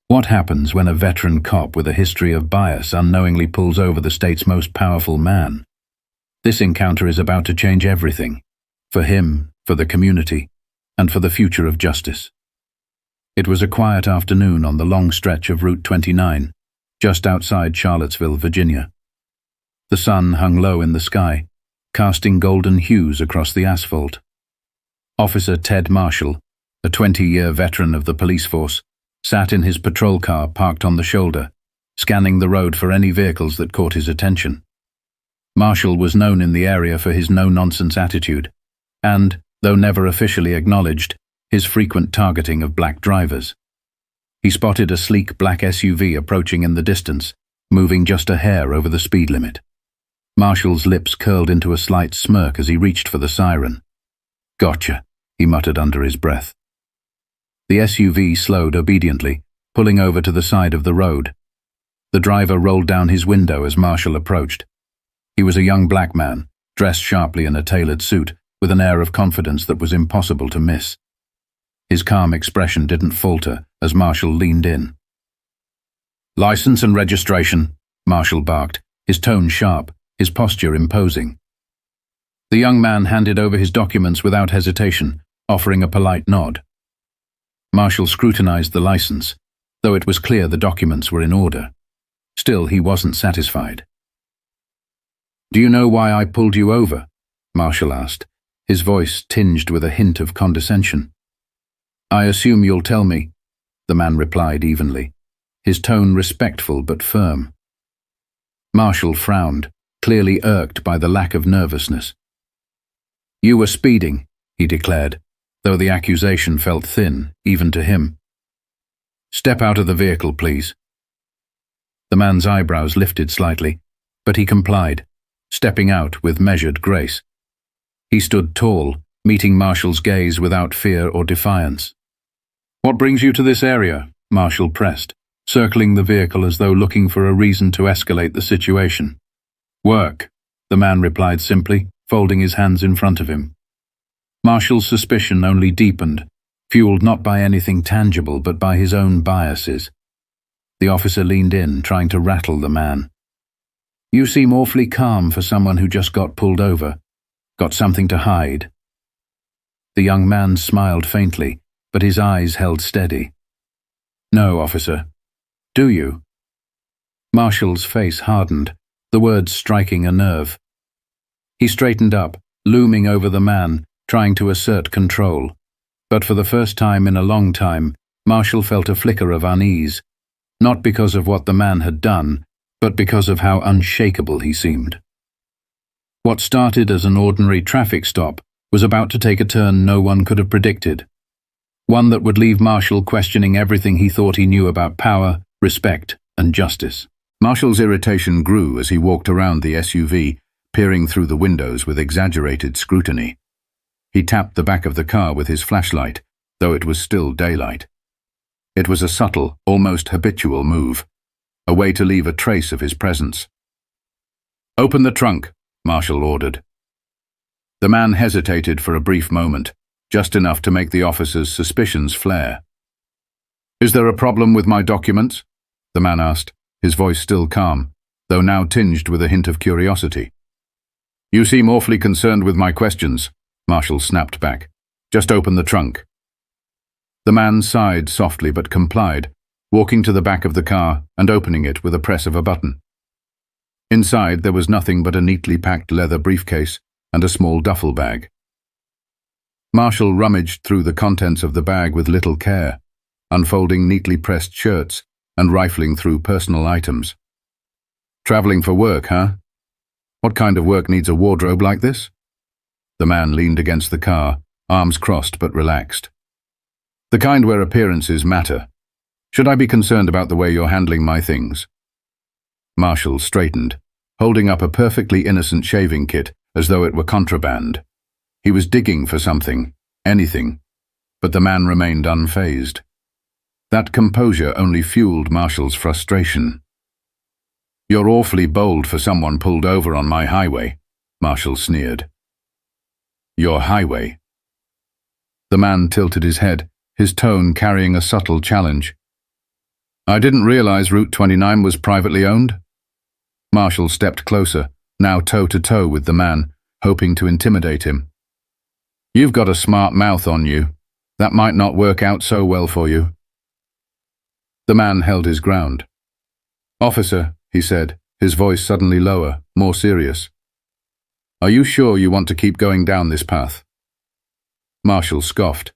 What happens when a veteran cop with a history of bias unknowingly pulls over the state's most powerful man? This encounter is about to change everything. For him, for the community, and for the future of justice. It was a quiet afternoon on the long stretch of Route 29, just outside Charlottesville, Virginia. The sun hung low in the sky, casting golden hues across the asphalt. Officer Ted Marshall, a 20-year veteran of the police force, sat in his patrol car parked on the shoulder, scanning the road for any vehicles that caught his attention. Marshall was known in the area for his no-nonsense attitude, and, though never officially acknowledged, his frequent targeting of black drivers. He spotted a sleek black SUV approaching in the distance, moving just a hair over the speed limit. Marshall's lips curled into a slight smirk as he reached for the siren. "Gotcha," he muttered under his breath. The SUV slowed obediently, pulling over to the side of the road. The driver rolled down his window as Marshall approached. He was a young black man, dressed sharply in a tailored suit, with an air of confidence that was impossible to miss. His calm expression didn't falter as Marshall leaned in. "License and registration," Marshall barked, his tone sharp, his posture imposing. The young man handed over his documents without hesitation, offering a polite nod. Marshall scrutinized the license, though it was clear the documents were in order. Still, he wasn't satisfied. "Do you know why I pulled you over?" Marshall asked, his voice tinged with a hint of condescension. "I assume you'll tell me," the man replied evenly, his tone respectful but firm. Marshall frowned, clearly irked by the lack of nervousness. "You were speeding," he declared, though the accusation felt thin, even to him. "Step out of the vehicle, please." The man's eyebrows lifted slightly, but he complied, stepping out with measured grace. He stood tall, meeting Marshall's gaze without fear or defiance. "What brings you to this area?" Marshall pressed, circling the vehicle as though looking for a reason to escalate the situation. "Work," the man replied simply, folding his hands in front of him. Marshall's suspicion only deepened, fueled not by anything tangible but by his own biases. The officer leaned in, trying to rattle the man. "You seem awfully calm for someone who just got pulled over. Got something to hide?" The young man smiled faintly, but his eyes held steady. "No, officer. Do you?" Marshall's face hardened, the words striking a nerve. He straightened up, looming over the man, trying to assert control. But for the first time in a long time, Marshall felt a flicker of unease, not because of what the man had done, but because of how unshakable he seemed. What started as an ordinary traffic stop was about to take a turn no one could have predicted. One that would leave Marshall questioning everything he thought he knew about power, respect, and justice. Marshall's irritation grew as he walked around the SUV, peering through the windows with exaggerated scrutiny. He tapped the back of the car with his flashlight, though it was still daylight. It was a subtle, almost habitual move, a way to leave a trace of his presence. "Open the trunk," Marshall ordered. The man hesitated for a brief moment, just enough to make the officer's suspicions flare. "Is there a problem with my documents?" the man asked, his voice still calm, though now tinged with a hint of curiosity. "You seem awfully concerned with my questions," Marshall snapped back. "Just open the trunk." The man sighed softly but complied, walking to the back of the car and opening it with a press of a button. Inside there was nothing but a neatly packed leather briefcase and a small duffel bag. Marshall rummaged through the contents of the bag with little care, unfolding neatly pressed shirts and rifling through personal items. "Traveling for work, huh? What kind of work needs a wardrobe like this?" The man leaned against the car, arms crossed but relaxed. "The kind where appearances matter. Should I be concerned about the way you're handling my things?" Marshall straightened, holding up a perfectly innocent shaving kit as though it were contraband. He was digging for something, anything, but the man remained unfazed. That composure only fueled Marshall's frustration. "You're awfully bold for someone pulled over on my highway," Marshall sneered. "Your highway?" The man tilted his head, his tone carrying a subtle challenge. I didn't realize Route 29 was privately owned. Marshall stepped closer, now toe-to-toe with the man, hoping to intimidate him. You've got a smart mouth on you. That might not work out so well for you. The man held his ground. Officer, he said, his voice suddenly lower, more serious. Are you sure you want to keep going down this path? Marshall scoffed.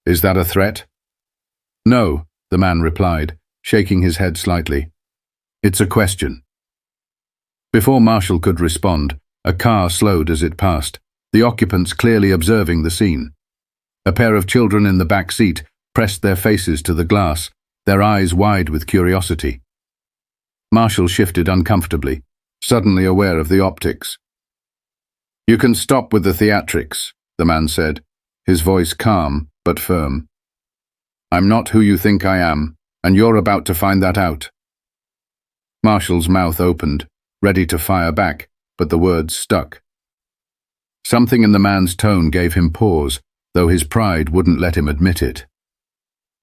Is that a threat? No, the man replied, shaking his head slightly. It's a question. Before Marshall could respond, a car slowed as it passed, the occupants clearly observing the scene. A pair of children in the back seat pressed their faces to the glass, their eyes wide with curiosity. Marshall shifted uncomfortably, suddenly aware of the optics. You can stop with the theatrics, the man said, his voice calm but firm. I'm not who you think I am, and you're about to find that out. Marshall's mouth opened, ready to fire back, but the words stuck. Something in the man's tone gave him pause, though his pride wouldn't let him admit it.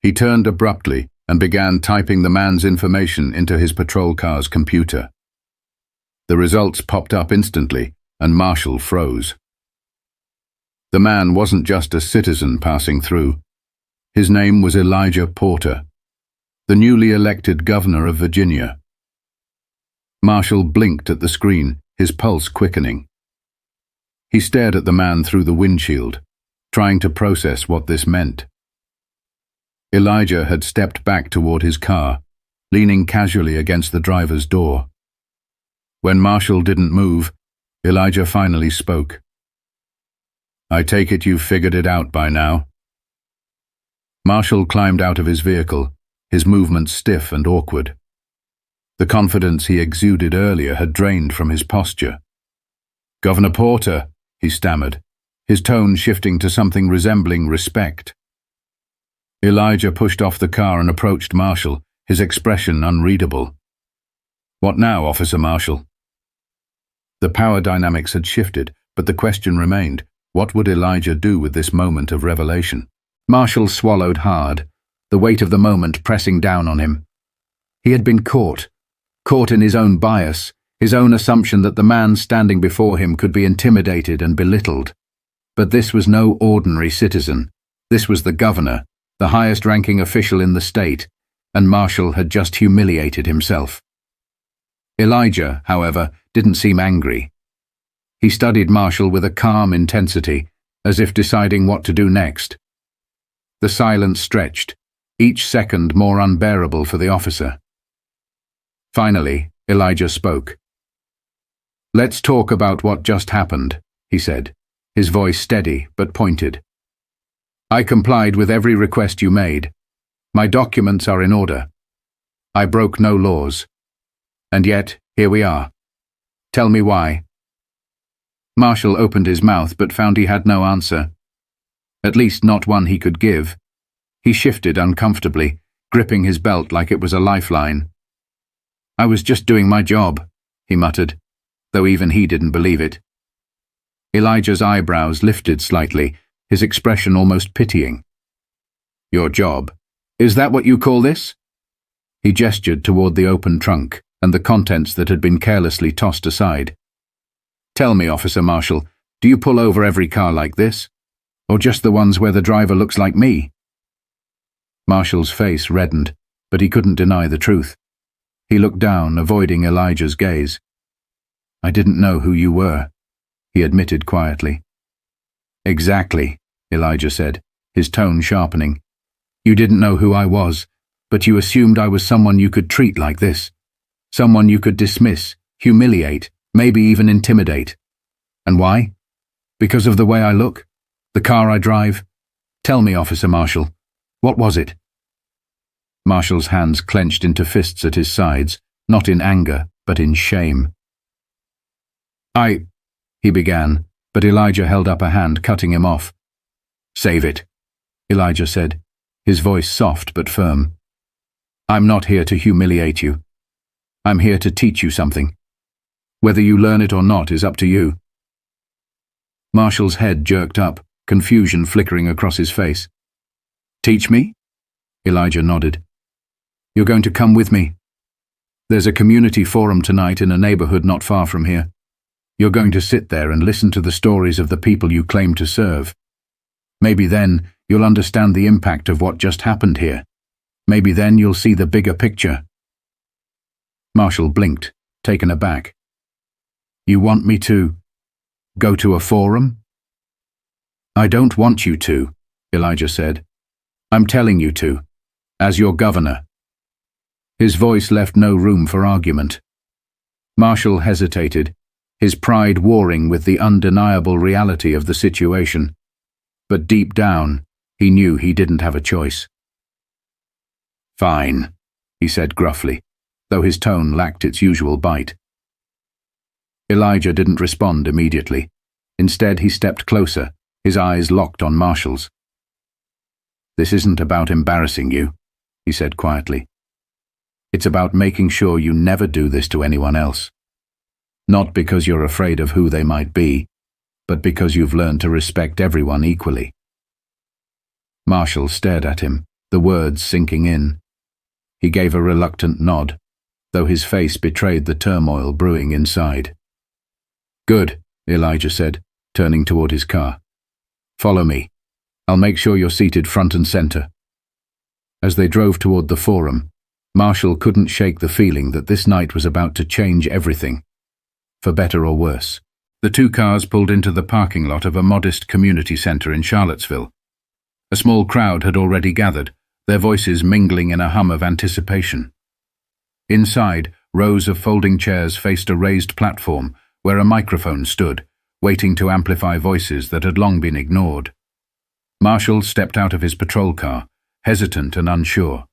He turned abruptly and began typing the man's information into his patrol car's computer. The results popped up instantly, and Marshall froze. The man wasn't just a citizen passing through. His name was Elijah Porter, the newly elected governor of Virginia. Marshall blinked at the screen, his pulse quickening. He stared at the man through the windshield, trying to process what this meant. Elijah had stepped back toward his car, leaning casually against the driver's door. When Marshall didn't move, Elijah finally spoke. I take it you've figured it out by now. Marshall climbed out of his vehicle, his movements stiff and awkward. The confidence he exuded earlier had drained from his posture. Governor Porter, he stammered, his tone shifting to something resembling respect. Elijah pushed off the car and approached Marshall, his expression unreadable. What now, Officer Marshall? The power dynamics had shifted, but the question remained, what would Elijah do with this moment of revelation? Marshall swallowed hard, the weight of the moment pressing down on him. He had been caught in his own bias, his own assumption that the man standing before him could be intimidated and belittled. But this was no ordinary citizen. This was the governor, the highest-ranking official in the state, and Marshall had just humiliated himself. Elijah, however, didn't seem angry. He studied Marshall with a calm intensity, as if deciding what to do next. The silence stretched, each second more unbearable for the officer. Finally, Elijah spoke. Let's talk about what just happened, he said, his voice steady but pointed. I complied with every request you made. My documents are in order. I broke no laws. And yet, here we are. Tell me why. Marshall opened his mouth but found he had no answer. At least not one he could give. He shifted uncomfortably, gripping his belt like it was a lifeline. I was just doing my job, he muttered, though even he didn't believe it. Elijah's eyebrows lifted slightly, his expression almost pitying. Your job? Is that what you call this? He gestured toward the open trunk and the contents that had been carelessly tossed aside. Tell me, Officer Marshall, do you pull over every car like this? Or just the ones where the driver looks like me? Marshall's face reddened, but he couldn't deny the truth. He looked down, avoiding Elijah's gaze. I didn't know who you were, he admitted quietly. Exactly, Elijah said, his tone sharpening. You didn't know who I was, but you assumed I was someone you could treat like this. Someone you could dismiss, humiliate, maybe even intimidate. And why? Because of the way I look? The car I drive? Tell me, Officer Marshall, what was it? Marshall's hands clenched into fists at his sides, not in anger, but in shame. He began, but Elijah held up a hand, cutting him off. Save it, Elijah said, his voice soft but firm. I'm not here to humiliate you. I'm here to teach you something. Whether you learn it or not is up to you. Marshall's head jerked up, confusion flickering across his face. Teach me? Elijah nodded. You're going to come with me. There's a community forum tonight in a neighborhood not far from here. You're going to sit there and listen to the stories of the people you claim to serve. Maybe then you'll understand the impact of what just happened here. Maybe then you'll see the bigger picture. Marshall blinked, taken aback. You want me to go to a forum? I don't want you to, Elijah said. I'm telling you to, as your governor. His voice left no room for argument. Marshall hesitated, his pride warring with the undeniable reality of the situation. But deep down, he knew he didn't have a choice. Fine, he said gruffly, though his tone lacked its usual bite. Elijah didn't respond immediately. Instead, he stepped closer, his eyes locked on Marshall's. This isn't about embarrassing you, he said quietly. It's about making sure you never do this to anyone else. Not because you're afraid of who they might be, but because you've learned to respect everyone equally. Marshall stared at him, the words sinking in. He gave a reluctant nod, though his face betrayed the turmoil brewing inside. Good, Elijah said, turning toward his car. Follow me. I'll make sure you're seated front and center. As they drove toward the forum, Marshall couldn't shake the feeling that this night was about to change everything, for better or worse. The two cars pulled into the parking lot of a modest community center in Charlottesville. A small crowd had already gathered, their voices mingling in a hum of anticipation. Inside, rows of folding chairs faced a raised platform where a microphone stood, waiting to amplify voices that had long been ignored. Marshall stepped out of his patrol car, hesitant and unsure.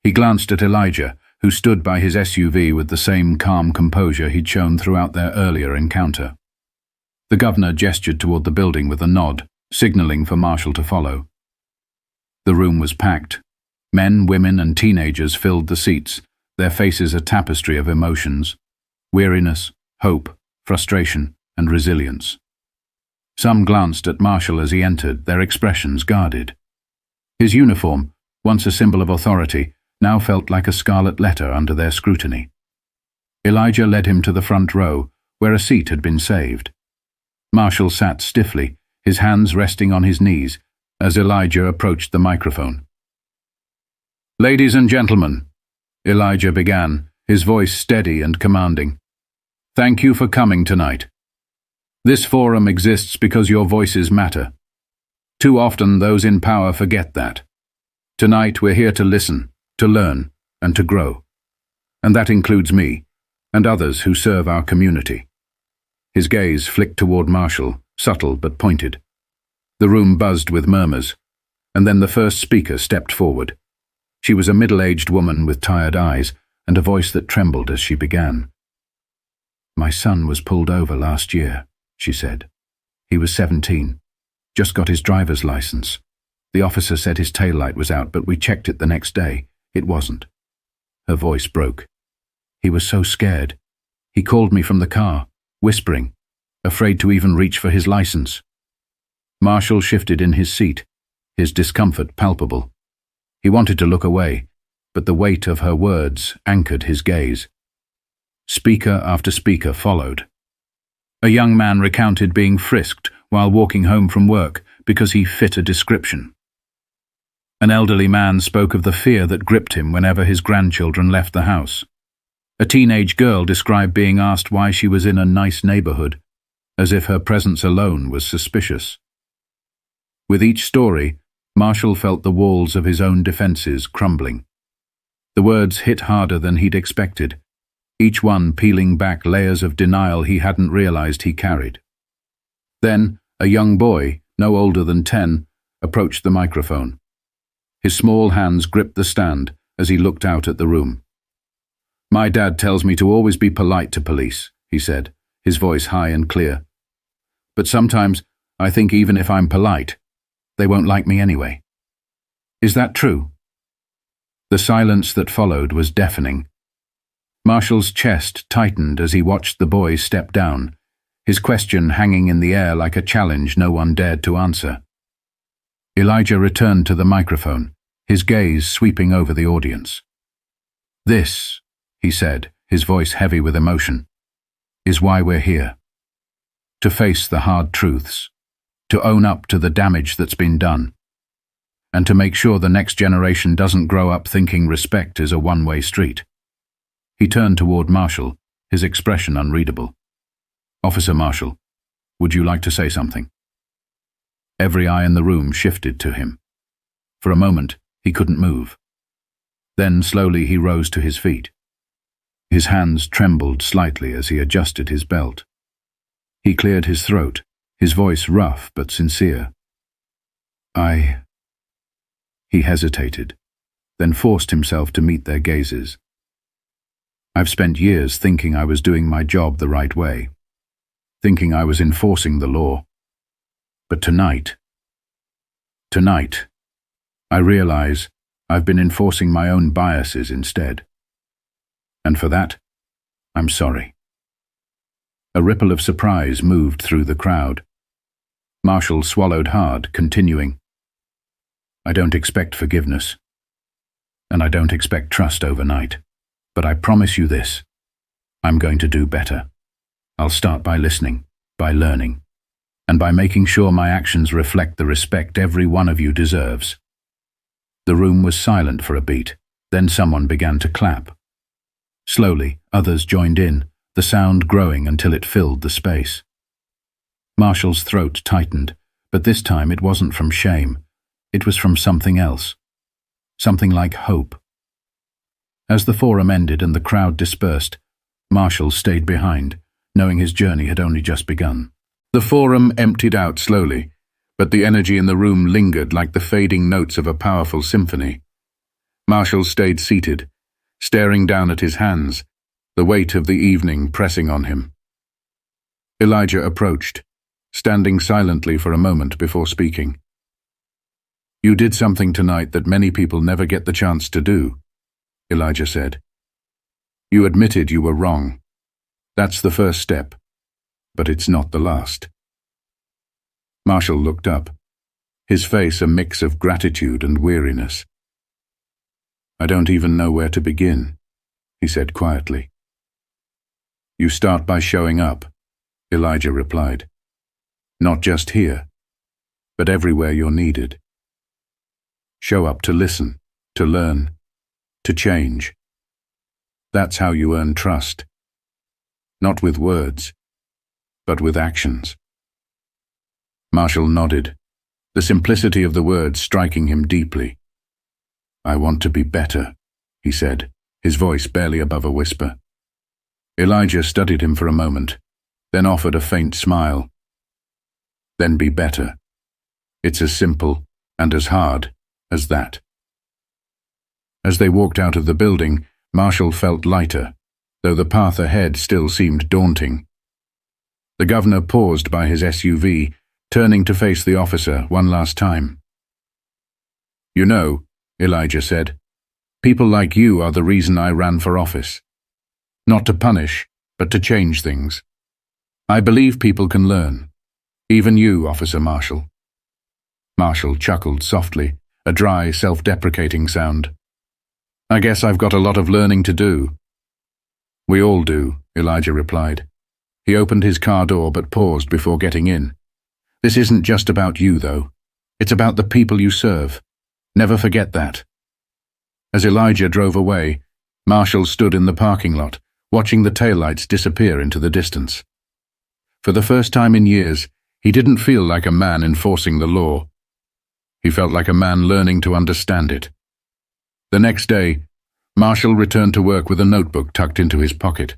He glanced at Elijah, who stood by his SUV with the same calm composure he'd shown throughout their earlier encounter. The governor gestured toward the building with a nod, signaling for Marshall to follow. The room was packed. Men, women, and teenagers filled the seats, their faces a tapestry of emotions: weariness, hope, frustration, and resilience. Some glanced at Marshall as he entered, their expressions guarded. His uniform, once a symbol of authority, now felt like a scarlet letter under their scrutiny. Elijah led him to the front row, where a seat had been saved. Marshall sat stiffly, his hands resting on his knees, as Elijah approached the microphone. Ladies and gentlemen, Elijah began, his voice steady and commanding. Thank you for coming tonight. This forum exists because your voices matter. Too often those in power forget that. Tonight we're here to listen, to learn, and to grow. And that includes me, and others who serve our community. His gaze flicked toward Marshall, subtle but pointed. The room buzzed with murmurs, and then the first speaker stepped forward. She was a middle-aged woman with tired eyes and a voice that trembled as she began. My son was pulled over last year, she said. He was 17, just got his driver's license. The officer said his taillight was out, but we checked it the next day. It wasn't. Her voice broke. He was so scared. He called me from the car, whispering, afraid to even reach for his license. Marshall shifted in his seat, his discomfort palpable. He wanted to look away, but the weight of her words anchored his gaze. Speaker after speaker followed. A young man recounted being frisked while walking home from work because he fit a description. An elderly man spoke of the fear that gripped him whenever his grandchildren left the house. A teenage girl described being asked why she was in a nice neighborhood, as if her presence alone was suspicious. With each story, Marshall felt the walls of his own defenses crumbling. The words hit harder than he'd expected, each one peeling back layers of denial he hadn't realized he carried. Then, a young boy, no older than 10, approached the microphone. His small hands gripped the stand as he looked out at the room. My dad tells me to always be polite to police, he said, his voice high and clear. But sometimes I think even if I'm polite, they won't like me anyway. Is that true? The silence that followed was deafening. Marshall's chest tightened as he watched the boy step down, his question hanging in the air like a challenge no one dared to answer. Elijah returned to the microphone, his gaze sweeping over the audience. "This," he said, his voice heavy with emotion, "is why we're here. To face the hard truths, to own up to the damage that's been done, and to make sure the next generation doesn't grow up thinking respect is a one-way street." He turned toward Marshall, his expression unreadable. "Officer Marshall, would you like to say something?" Every eye in the room shifted to him. For a moment, he couldn't move. Then slowly he rose to his feet. His hands trembled slightly as he adjusted his belt. He cleared his throat, his voice rough but sincere. He hesitated, then forced himself to meet their gazes. "I've spent years thinking I was doing my job the right way, thinking I was enforcing the law. But tonight, I realize I've been enforcing my own biases instead. And for that, I'm sorry." A ripple of surprise moved through the crowd. Marshall swallowed hard, continuing, "I don't expect forgiveness, and I don't expect trust overnight. But I promise you this, I'm going to do better. I'll start by listening, by learning, and by making sure my actions reflect the respect every one of you deserves." The room was silent for a beat, then someone began to clap. Slowly, others joined in, the sound growing until it filled the space. Marshall's throat tightened, but this time it wasn't from shame. It was from something else. Something like hope. As the forum ended and the crowd dispersed, Marshall stayed behind, knowing his journey had only just begun. The forum emptied out slowly, but the energy in the room lingered like the fading notes of a powerful symphony. Marshall stayed seated, staring down at his hands, the weight of the evening pressing on him. Elijah approached, standing silently for a moment before speaking. "You did something tonight that many people never get the chance to do," Elijah said. "You admitted you were wrong. That's the first step, but it's not the last." Marshall looked up, his face a mix of gratitude and weariness. "I don't even know where to begin," he said quietly. "You start by showing up," Elijah replied. "Not just here, but everywhere you're needed. Show up to listen, to learn, to change. That's how you earn trust. Not with words, but with actions." Marshall nodded, the simplicity of the words striking him deeply. "I want to be better," he said, his voice barely above a whisper. Elijah studied him for a moment, then offered a faint smile. "Then be better. It's as simple and as hard as that." As they walked out of the building, Marshall felt lighter, though the path ahead still seemed daunting. The governor paused by his SUV, turning to face the officer one last time. "You know," Elijah said, "people like you are the reason I ran for office. Not to punish, but to change things. I believe people can learn. Even you, Officer Marshall." Marshall chuckled softly, a dry, self-deprecating sound. "I guess I've got a lot of learning to do." "We all do," Elijah replied. He opened his car door but paused before getting in. "This isn't just about you, though. It's about the people you serve. Never forget that." As Elijah drove away, Marshall stood in the parking lot, watching the taillights disappear into the distance. For the first time in years, he didn't feel like a man enforcing the law. He felt like a man learning to understand it. The next day, Marshall returned to work with a notebook tucked into his pocket.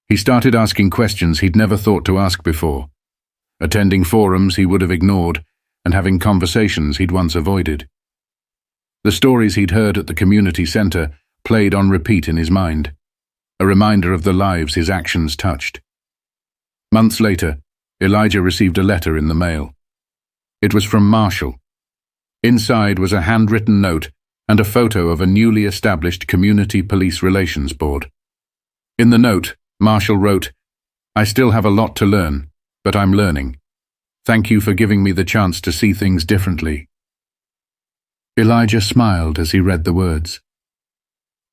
He started asking questions he'd never thought to ask before, attending forums he would have ignored, and having conversations he'd once avoided. The stories he'd heard at the community center played on repeat in his mind, a reminder of the lives his actions touched. Months later, Elijah received a letter in the mail. It was from Marshall. Inside was a handwritten note and a photo of a newly established community police relations board. In the note, Marshall wrote, "I still have a lot to learn, but I'm learning. Thank you for giving me the chance to see things differently." Elijah smiled as he read the words.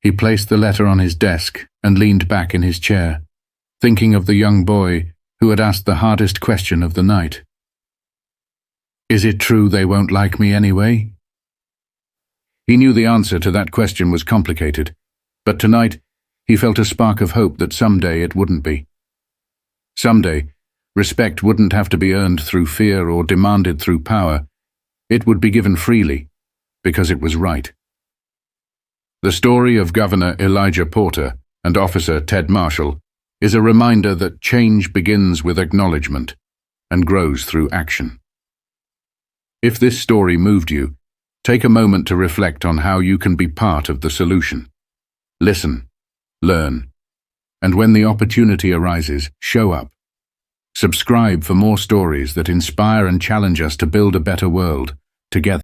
He placed the letter on his desk and leaned back in his chair, thinking of the young boy who had asked the hardest question of the night. Is it true they won't like me anyway? He knew the answer to that question was complicated, but tonight he felt a spark of hope that someday it wouldn't be. Someday, respect wouldn't have to be earned through fear or demanded through power. It would be given freely, because it was right. The story of Governor Elijah Porter and Officer Ted Marshall is a reminder that change begins with acknowledgement and grows through action. If this story moved you, take a moment to reflect on how you can be part of the solution. Listen, learn, and when the opportunity arises, show up. Subscribe for more stories that inspire and challenge us to build a better world together.